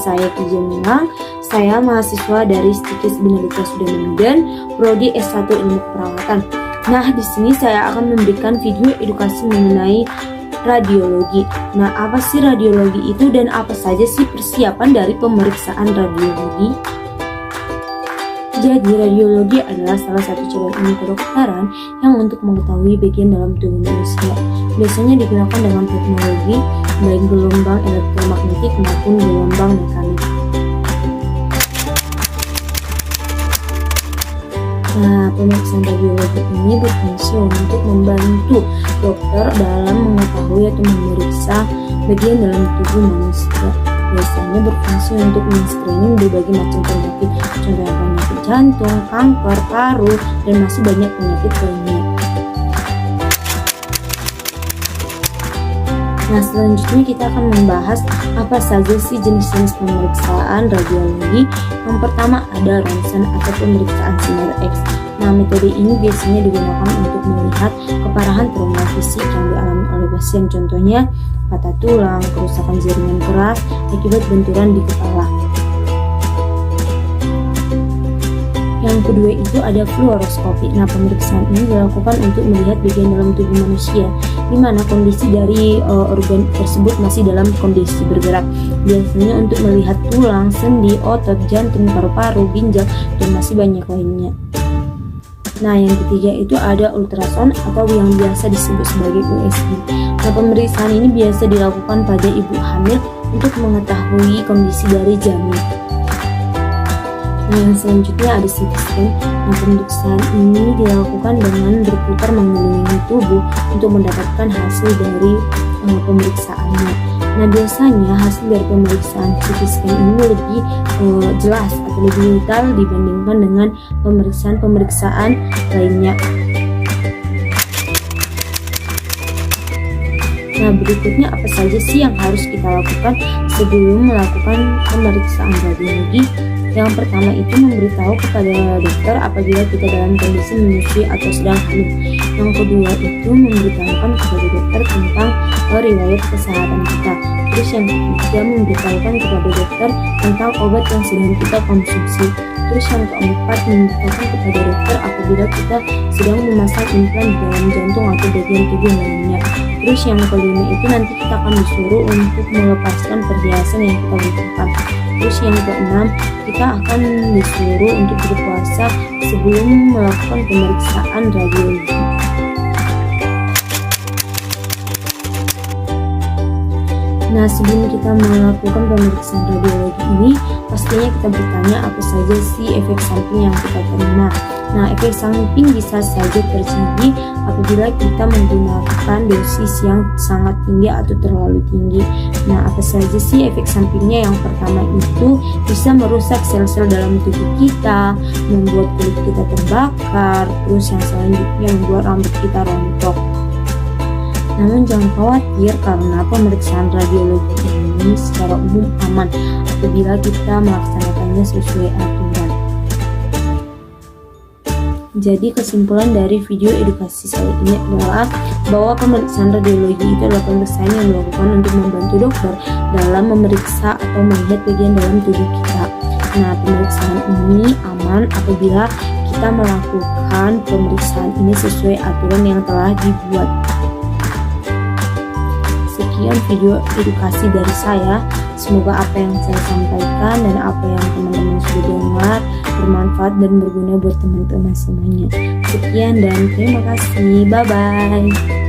saya Ki Jemilang. Saya mahasiswa dari Stikes Bina Sudameni dan Prodi S1 Ilmu Keperawatan. Nah, di sini saya akan memberikan video edukasi mengenai radiologi. Nah, apa sih radiologi itu dan apa saja sih persiapan dari pemeriksaan radiologi? Jadi, radiologi adalah salah satu cabang ilmu kedokteran yang untuk mengetahui bagian dalam tubuh manusia. Biasanya digunakan dengan teknologi baik gelombang elektromagnetik maupun gelombang mekanik. Nah, pemeriksaan radiologi ini berfungsi untuk membantu dokter dalam mengetahui atau memeriksa bagian dalam tubuh manusia. Biasanya berfungsi untuk men-screening berbagai macam penyakit, contohnya penyakit jantung, kanker, paru, dan masih banyak penyakit lainnya. Nah, selanjutnya kita akan membahas apa saja sih jenis-jenis pemeriksaan radiologi. Yang pertama ada ronsen atau pemeriksaan sinar X. Nah, metode ini biasanya digunakan untuk melihat keparahan trauma fisik yang dialami oleh pasien, contohnya patah tulang, kerusakan jaringan keras akibat benturan di kepala. Yang kedua itu ada fluoroskopi. Nah, pemeriksaan ini dilakukan untuk melihat bagian dalam tubuh manusia di mana kondisi dari organ tersebut masih dalam kondisi bergerak. Biasanya untuk melihat tulang, sendi, otot, jantung, paru-paru, ginjal, dan masih banyak lainnya. Nah, yang ketiga itu ada ultrasound atau yang biasa disebut sebagai USG. Nah, pemeriksaan ini biasa dilakukan pada ibu hamil untuk mengetahui kondisi dari janin. Nah, yang selanjutnya ada CT scan. Nah, pemeriksaan ini dilakukan dengan berputar mengelilingi tubuh untuk mendapatkan hasil dari pemeriksaannya. Nah, biasanya hasil dari pemeriksaan CT scan ini lebih jelas atau lebih detail dibandingkan dengan pemeriksaan lainnya. Nah, berikutnya apa saja sih yang harus kita lakukan sebelum melakukan pemeriksaan radiologi? Yang pertama itu memberitahu kepada dokter apabila kita dalam kondisi menyusui atau sedang hamil. Yang kedua itu memberitahukan kepada dokter tentang riwayat kesehatan kita. Terus yang ketiga memberitahukan kepada dokter tentang obat yang sedang kita konsumsi. Terus yang keempat memberitahukan kepada dokter apabila kita sedang memasang implan di dalam jantung atau bagian tubuh lainnya. Terus yang kelima itu nanti kita akan disuruh untuk melepaskan perhiasan yang kita butuhkan. Terus yang keenam kita akan disuruh untuk berpuasa sebelum melakukan pemeriksaan radiologi. Nah, sebelum kita melakukan pemeriksaan radiologi ini, pastinya kita bertanya apa saja sih efek samping yang kita terima. Nah, efek samping bisa saja terjadi apabila kita menggunakan dosis yang sangat tinggi atau terlalu tinggi. Nah, apa saja sih efek sampingnya? Yang pertama itu bisa merusak sel-sel dalam tubuh kita, membuat kulit kita terbakar, terus yang selanjutnya membuat rambut kita rontok. Namun jangan khawatir karena pemeriksaan radiologi ini secara umum aman apabila kita melaksanakannya sesuai aturan. Jadi kesimpulan dari video edukasi saya ini adalah bahwa pemeriksaan radiologi itu adalah pemeriksaan yang dilakukan untuk membantu dokter dalam memeriksa atau melihat bagian dalam tubuh kita. Nah, pemeriksaan ini aman apabila kita melakukan pemeriksaan ini sesuai aturan yang telah dibuat. Sekian video edukasi dari saya. Semoga apa yang saya sampaikan dan apa yang teman-teman sudah dengar bermanfaat dan berguna buat teman-teman semuanya. Sekian dan terima kasih. Bye-bye.